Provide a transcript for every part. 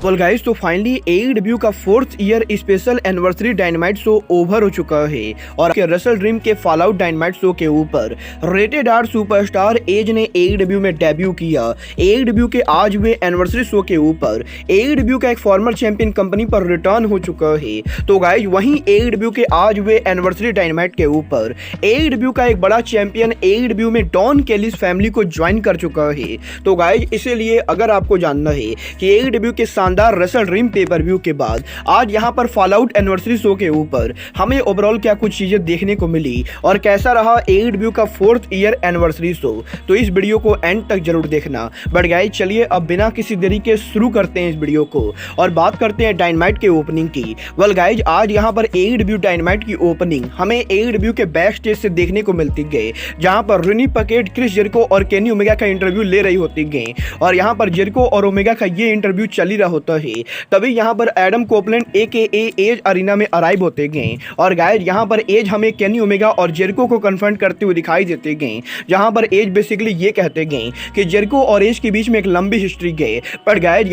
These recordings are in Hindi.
वेल गाइस, तो फाइनली एडब्ल्यू का 4th year special anniversary dynamite show over हो चुका है और रसल ड्रीम के फॉलआउट डायनामाइट शो के ऊपर रेटेड आर सुपरस्टार एज ने एडब्ल्यू में डेब्यू किया। एडब्ल्यू के आज हुए एनिवर्सरी शो के ऊपर एडब्ल्यू का एक फॉर्मर चैंपियन कंपनी पर रिटर्न हो चुका है। तो गाइस, वहीं एडब्ल्यू के आज हुए एनिवर्सरी डायनामाइट के ऊपर एडब्ल्यू का एक बड़ा चैंपियन एडब्ल्यू में डॉन केलिस फैमिली को ज्वाइन कर चुका है। तो गाइस, इसीलिए अगर आपको जानना है कि एडब्ल्यू के शानदार रेसल ड्रीम पेपर व्यू के बाद आज यहां पर फॉलआउट एनिवर्सरी शो के ऊपर हमें ओवरऑल क्या कुछ चीजें देखने को मिली और कैसा रहा एडब्ल्यू का 4th ईयर एनिवर्सरी शो, तो इस वीडियो को एंड तक जरूर देखना। बट गाइस, चलिए अब बिना किसी देरी के शुरू करते हैं इस वीडियो को और बात करते हैं डायनामाइट के ओपनिंग की। वेल गाइस, आज यहां पर एडब्ल्यू डायनामाइट की ओपनिंग हमें एडब्ल्यू के बैक स्टेज से देखने को मिलती गई, जहां पर रेनी पकेट, क्रिस जेरिको और केनी ओमेगा का इंटरव्यू ले रही होती गई और यहां पर जेरिको और ओमेगा का ये इंटरव्यू चल ही रहा होता है। तभी यहां पर Adam Copeland AKA Edge arena में अराइव होते गए और गाइस, यहां पर एज हमें केनी ओमेगा और जेरिको को कन्फ्रंट करते हुए दिखाई देते गए, जहां पर एज बेसिकली ये कहते गए कि जेरिको और एज के बीच में एक लंबी हिस्ट्री गए। बट गाइस,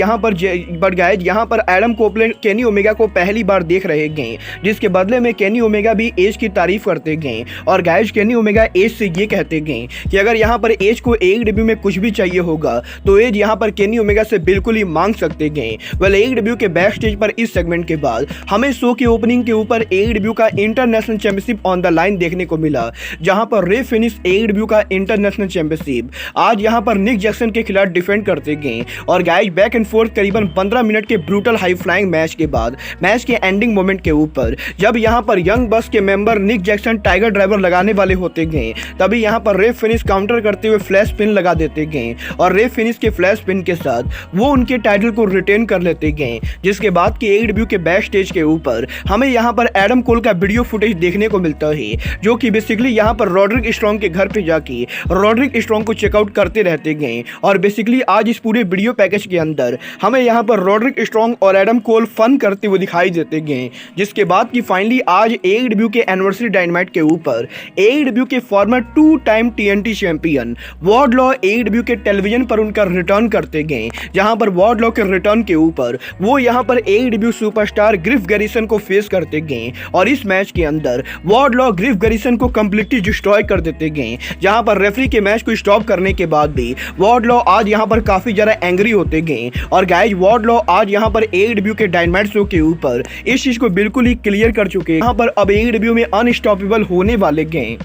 यहां पर एडम कोपलैंड केनी ओमेगा को पहली बार देख रहे गए, जिसके बदले में केनी ओमेगा भी एज की तारीफ करते गए और गाइस, केनी ओमेगा एज से ये कहते गए कि अगर यहां पर एज को AEW में कुछ भी चाहिए होगा तो एज यहां पर केनी ओमेगा से बिल्कुल ही मांग सकते गए। वेल, AEW के बैक स्टेज पर इस सेगमेंट के बाद हमें शो की ओपनिंग के ऊपर AEW का international championship on the line देखने को मिला, जहां पर रे फिनिश AEW का इंटरनेशनल चैंपियनशिप आज यहां पर निक जैक्सन के खिलाफ डिफेंड करते गए और गाइस, बैक एंड फोर्थ करीबन 15 मिनट के ब्रूटल हाई फ्लाइंग मैच के बाद मैच के एंडिंग मोमेंट के ऊपर जब यहां पर यंग बस के मेंबर निक जैक्सन टाइगर ड्राइवर लगाने वाले होते गए, तभी यहां पर रे फिनिश काउंटर करते हुए फ्लैश पिन लगा देते गए और रे फिनिश के फ्लैश पिन के साथ वो उनके टाइटल को रिटेन कर लेते गए। जिसके बाद कि AEW के बैक स्टेज के ऊपर हमें यहां पर एडम कोल का वीडियो फुटेज देखने को मिलता है, जो कि बेसिकली यहां पर रॉड्रिक स्ट्रॉन्ग के घर पे जाके रॉड्रिक स्ट्रॉन्ग को चेकआउट करते रहते गए और बेसिकली आज इस पूरे वीडियो पैकेज के अंदर हमें यहां पर रॉड्रिक स्ट्रॉन्ग और एडम कोल फन करते हुए दिखाई देते गए। जिसके बाद कि फाइनली आज AEW के एनिवर्सरी डायनामाइट के ऊपर AEW के former 2 time TNT champion Wardlow AEW के टेलीविजन पर उनका रिटर्न करते गए, जहां पर वार्डलॉ के रिटर्न के ऊपर वो यहां पर AEW सुपरस्टार ग्रिफ गैरिसन को फेस करते गए और इस मैच के अंदर वार्डलॉ ग्रिफ गैरिसन को कंप्लीटली डिस्ट्रॉय कर देते गए, जहां पर रेफरी के मैच को स्टॉप करने के बाद भी वार्डलॉ आज यहां पर काफी ज्यादा एंग्री होते गए और गाइस, वार्डलॉ आज यहां पर AEW के डायनामाइट शो के ऊपर इस चीज को बिल्कुल ही क्लियर कर चुके हैं, यहां पर अब AEW में अनस्टॉपेबल होने वाले गए।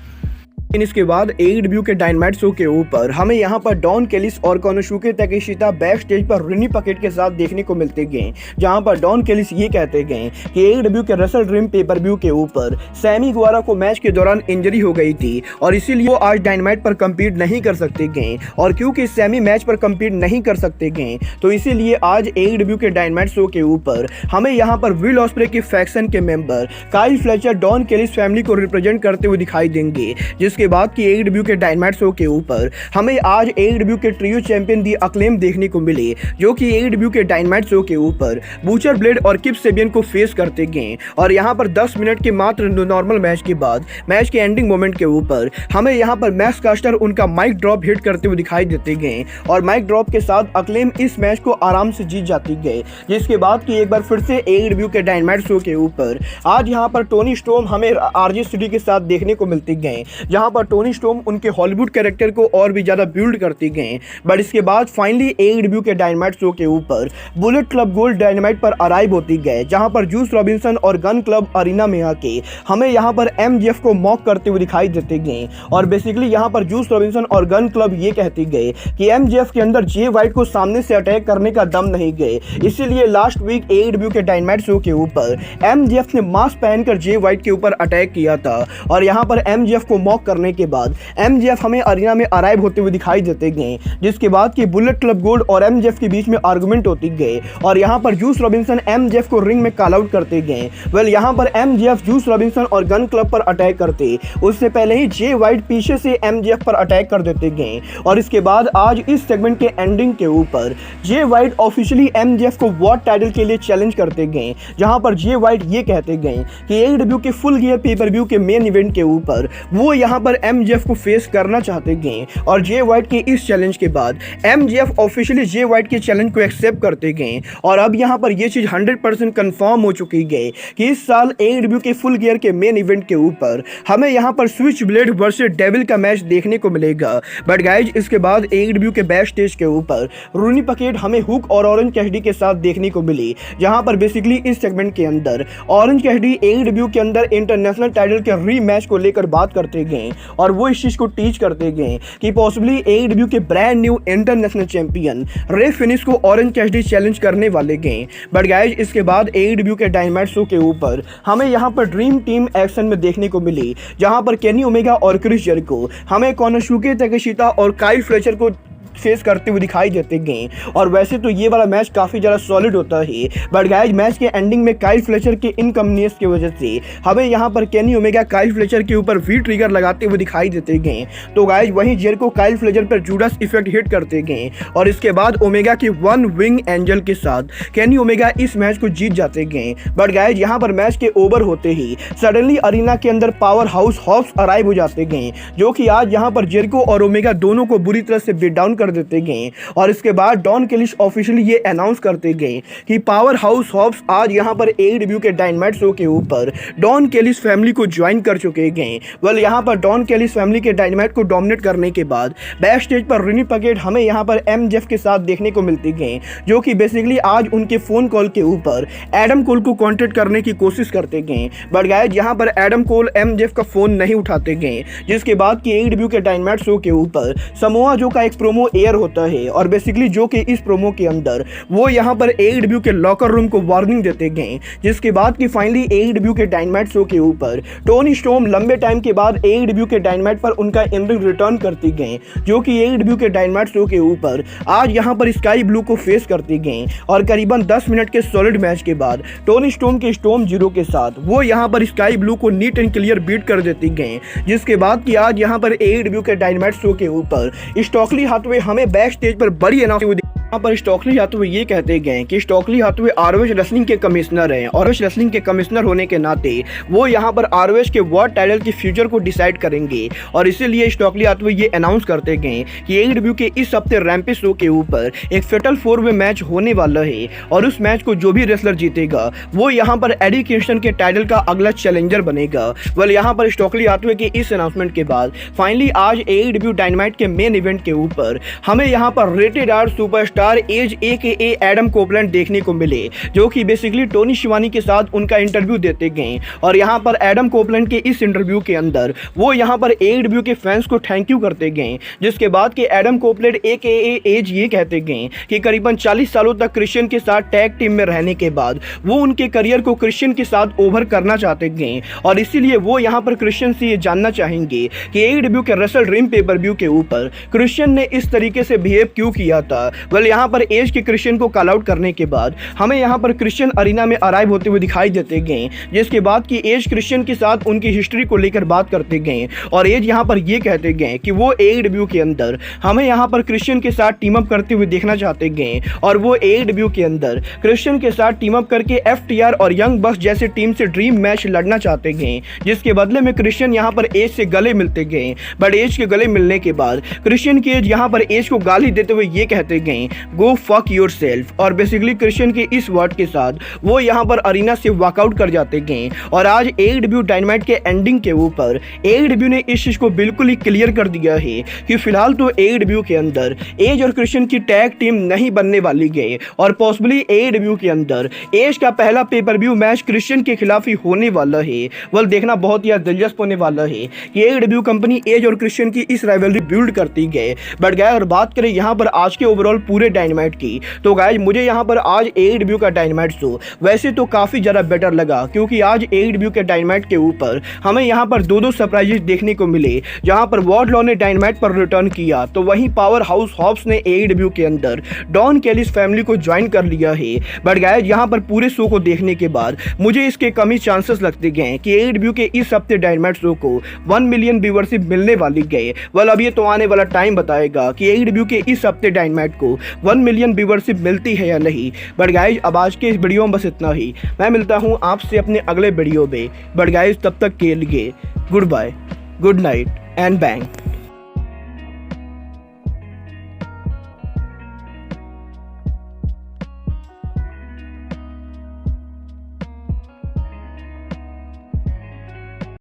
इसके बाद AEW के डायनामाइट शो के ऊपर हमें यहां पर डॉन केलिस और कोनोशुके ताकेशिता बैक स्टेज पर रेनी पकेट के साथ देखने को मिलते गए, जहां पर डॉन केलिस ये कहते गए कि AEW के रेसल ड्रीम पेपर व्यू के ऊपर सैमी गुवारा को मैच के दौरान इंजरी हो गई थी और इसीलिए वो आज डायनामाइट पर कम्पीट नहीं कर सकते गए और क्योंकि सैमी मैच पर कम्पीट नहीं कर सकते गए तो इसीलिए आज AEW के डायनामाइट शो के ऊपर हमें यहां पर विल ऑस्प्रे के फैक्शन के member Kyle Fletcher Don Callis family को रिप्रेजेंट करते हुए दिखाई देंगे। जिसके बाद कि AEW के डायनामाइट शो के ऊपर हमें आज AEW के ट्रियो चैंपियन दी अक्लेम देखने को मिले, जो कि AEW के डायनामाइट शो के ऊपर बूचर ब्लेड और किप सेबियन को फेस करते गए और यहां पर 10 मिनट के मात्र नॉर्मल मैच के बाद मैच के एंडिंग मोमेंट के ऊपर हमें यहां पर मैक्स कास्टर उनका माइक ड्रॉप हिट करते हुए दिखाई देते गए और माइक ड्रॉप के साथ अक्लेम इस मैच को आराम से जीत जाती गए। जिसके बाद कि एक बार फिर से AEW के डायनामाइट शो के ऊपर आज यहां पर टोनी स्टोम हमें RJ सिटी के साथ देखने को मिलते गए, जहां पर टोनी स्टोम उनके हॉलीवुड कैरेक्टर को और भी ज्यादा बिल्ड करते गए। बट इसके बाद फाइनली AEW के डायनामाइट शो के ऊपर बुलेट क्लब गोल्ड डायनामाइट पर अराइव होती गए, जहां पर जूस रॉबिन्सन और गन क्लब अरीना में आके हमें यहां पर MJF को मॉक करते हुए दिखाई देते गए और बेसिकली यहां पर जूस रॉबिन्सन और गन क्लब ये कहते गए कि MJF के अंदर जे वाइट को सामने से अटैक करने का दम नहीं गए, इसीलिए लास्ट वीक AEW के डायनामाइट शो के ऊपर MJF ने मास्क पहनकर जे वाइट के ऊपर अटैक किया था और यहां पर MJF को मॉक करने के बाद MJF हमें अरीना में अराइव होते हुए दिखाई देते गए। जिसके बाद कि बुलेट क्लब गोल्ड और MJF के बीच में आर्गुमेंट होती गए और यहां पर जूस रॉबिन्सन MJF को रिंग में कॉल आउट करते गए। वेल, यहां पर MJF जूस रॉबिन्सन और गन क्लब पर अटैक करते उससे पहले ही जे वाइट पीछे से MJF पर अटैक कर देते गए और इसके बाद आज इस सेगमेंट के एंडिंग के ऊपर जे वाइट ऑफिशियली MJF को वर्ल्ड टाइटल के लिए चैलेंज करते गए, जहां पर जे वाइट ये कहते गए कि AEW के फुल गियर पेपर व्यू के मेन इवेंट के ऊपर वो यहां पर MJF को फेस करना चाहते गए और जे वाइट के इस चैलेंज के बाद MJF ऑफिशियली जे वाइट के चैलेंज को एक्सेप्ट करते गए और अब यहाँ पर यह चीज 100% कंफर्म हो चुकी है कि इस साल AEW के फुल गियर के मेन इवेंट के ऊपर हमें यहाँ पर स्विच ब्लेड वर्सेस डेविल का मैच देखने को मिलेगा। बट गाइज इसके बाद AEW के बैक स्टेज के ऊपर रूनी पकेट हमें हुक और ऑरेंज कैसिडी के साथ देखने को मिली, जहां पर बेसिकली इस सेगमेंट के अंदर ऑरेंज कैसिडी AEW के अंदर इंटरनेशनल टाइटल के रीमैच को लेकर बात करते गए और वो इस चीज को टीच करते गए कि पॉसिबली AEW के ब्रांड न्यू इंटरनेशनल चैंपियन रे फिनिश को ऑरेंज कैसिडी चैलेंज करने वाले गए। बट गाइज इसके बाद AEW के डायनामाइट शो के ऊपर हमें यहाँ पर ड्रीम टीम एक्शन में देखने को मिली, जहां पर केनी ओमेगा और क्रिस जेरिको हमें कोनोसुके ताकेशिता और काइल फ्लेचर को फेस करते हुए दिखाई देते गए। और वैसे तो ये वाला मैच काफ़ी ज़्यादा सॉलिड होता है, बट गाइज मैच के एंडिंग में काइल फ्लेचर के इनकन्वीनियंस की वजह से हमें यहाँ पर केनी ओमेगा काइल फ्लेचर के ऊपर वी ट्रिगर लगाते हुए दिखाई देते गए। तो गाइज वहीं जेरिको काइल फ्लेचर पर जूडास इफेक्ट हिट करते गए और इसके बाद ओमेगा की वन विंग एंजल के साथ केनी ओमेगा इस मैच को जीत जाते गए। बट गाइज यहाँ पर मैच के ओवर होते ही सडनली अरीना के अंदर पावर हाउस हॉब्स अराइव हो जाते गए, जो कि आज यहाँ पर जेरिको और ओमेगा दोनों को बुरी तरह से बीट डाउन कर देते गए। और इसके बाद डॉन केलिस ऑफिशियली ये अनाउंस करते गए कि पावर हाउस हॉब्स आज यहां पर AEW के डायनामाइट शो के ऊपर डॉन केलिस फैमिली को ज्वाइन कर चुके गए। वेल यहां पर डॉन केलिस फैमिली के डायनामाइट को डोमिनेट करने के बाद बैक स्टेज पर रूनी पकेट हमें यहां पर MJF के साथ देखने को मिलती गए, जो कि बेसिकली आज उनके फोन कॉल के ऊपर एडम कोल को कॉन्टेक्ट करने की कोशिश करते गए। बट गाइस यहां पर एडम कोल MJF का फोन नहीं उठाते गए, जिसके बाद कि AEW के डायनामाइट शो के ऊपर समोआ जो का एक प्रोमो एयर होता है और बेसिकली जो कि इस प्रोमो के अंदर वो यहाँ पर AEW के लॉकर रूम को वार्निंग देते गए, जिसके बाद कि फाइनली AEW के डायनामाइट शो के ऊपर टोनी स्टॉर्म लंबे टाइम के बाद AEW के डायनामाइट पर उनका इन-रिंग रिटर्न करती गए, जो कि AEW के डायनामाइट शो के ऊपर आज यहाँ पर स्काई ब्लू को फेस करती गए। और करीबन 10 मिनट के सॉलिड मैच के बाद टोनी स्टॉर्म के स्टॉर्म जीरो के साथ वो यहाँ पर स्काई ब्लू को नीट एंड क्लियर बीट कर देती गए, जिसके बाद कि आज यहाँ पर AEW के डायनामाइट शो के ऊपर स्टॉकली हाथवे हमें बैक स्टेज पर बड़ी अनाउंसमेंट यहाँ पर स्टॉकली हाथवे ये कहते गए कि स्टॉकली हाथवे ROH रेसलिंग के कमिश्नर हैं और ROH रेसलिंग के कमिश्नर होने के नाते वो यहाँ पर ROH के वर्ल्ड टाइटल के फ्यूचर को डिसाइड करेंगे। और इसीलिए स्टॉकली हाथवे ये अनाउंस करते गए कि AEW के इस हफ्ते रैम्पेज शो के ऊपर एक फेटल 4-वे मैच होने वाला है और उस मैच को जो भी रेसलर जीतेगा वो यहाँ पर एडी किंगस्टन के टाइटल का अगला चैलेंजर बनेगा। वेल यहाँ पर स्टॉकली हाथवे के इस अनाउंसमेंट के बाद फाइनली आज AEW डायनामाइट के मेन इवेंट के ऊपर हमें यहाँ पर rated R superstar Edge AKA Adam Copeland देखने को मिले, जो कि बेसिकली टोनी शिवानी के साथ उनका इंटरव्यू देते गए। और यहाँ पर एडम कोपलैंड के इस इंटरव्यू के अंदर वो यहाँ पर AEW के फैंस को थैंक यू करते गए, जिसके बाद कि एडम कोपलैंड AKA एज ये कहते गए कि करीबन 40 सालों तक क्रिश्चियन के साथ टैग टीम में रहने के बाद वो उनके करियर को क्रिश्चियन के साथ ओवर करना चाहते गए और इसीलिए वो यहाँ पर क्रिश्चियन से ये जानना चाहेंगे कि AEW के रेसल ड्रीम पेपर व्यू के ऊपर क्रिश्चियन ने इस तरीके से बिहेव क्यों किया था। वेल यहाँ पर एज के क्रिश्चियन को कॉल आउट करने के बाद हमें यहाँ पर क्रिश्चियन अरीना में अराइव होते हुए दिखाई देते गए, जिसके बाद कि एज क्रिश्चियन के साथ उनकी हिस्ट्री को लेकर बात करते गए और एज यहाँ पर ये कहते गए कि वो AEW के अंदर हमें यहाँ पर क्रिश्चियन के साथ टीम अप करते हुए देखना चाहते गए और वो AEW के अंदर क्रिश्चियन के साथ टीम अप करके FTR और यंग बक्स जैसे टीम से ड्रीम मैच लड़ना चाहते गए, जिसके बदले में क्रिश्चियन यहाँ पर एज से गले मिलते गए। बट एज के गले मिलने के बाद क्रिश्चियन की एज यहाँ पर एज को गाली देते हुए ये कहते गए गो फक योरसेल्फ और बेसिकली क्रिश्चियन के इस वर्ड के साथ वो यहाँ पर अरीना से वॉकआउट कर जाते गए। और आज AEW डायनामाइट के एंडिंग के ऊपर AEW ने इस चीज को बिल्कुल ही क्लियर कर दिया है कि फिलहाल तो AEW के अंदर एज और क्रिश्चियन की टैग टीम नहीं बनने वाली गए और पॉसिबली AEW के अंदर एज का पहला पेपर व्यू मैच क्रिश्चियन के खिलाफ ही होने वाला है। वह देखना बहुत ही दिलचस्प होने वाला है कि AEW कंपनी एज और क्रिश्चियन की इस राइवलरी बिल्ड करती गए। बट गाइस अगर बात करें यहाँ पर आज के ओवरऑल पूरे डायनामाइट की, तो गाइस मुझे यहाँ पर आज AEW का डायनामाइट शो वैसे तो काफी ज्यादा बेटर लगा, क्योंकि आज AEW के डायनामाइट के ऊपर हमें यहाँ पर दो सरप्राइजेस देखने को मिले। जहाँ पर वॉर्डलॉ ने डायनामाइट पर रिटर्न किया तो वहीं पावर हाउस हॉब्स ने AEW के अंदर डॉन केलिस फैमिली को ज्वाइन कर लिया है। बट गाइस यहाँ पर पूरे शो को देखने के बाद मुझे इसके कमी चांसेस लगते गए कि AEW के इस हफ्ते डायनामाइट शो को 1 मिलियन व्यूअरशिप मिलने वाली गए। वेल अब ये तो आने वाला टाइम बताएगा कि AEW के इस हफ्ते डायनामाइट को 1 मिलियन व्यूअरशिप मिलती है या नहीं। बट गाइस अब आज के इस वीडियो में बस इतना ही। मैं मिलता हूँ आपसे अपने अगले वीडियो में। बट गाइस तब तक के लिए good bye, good night. And bang.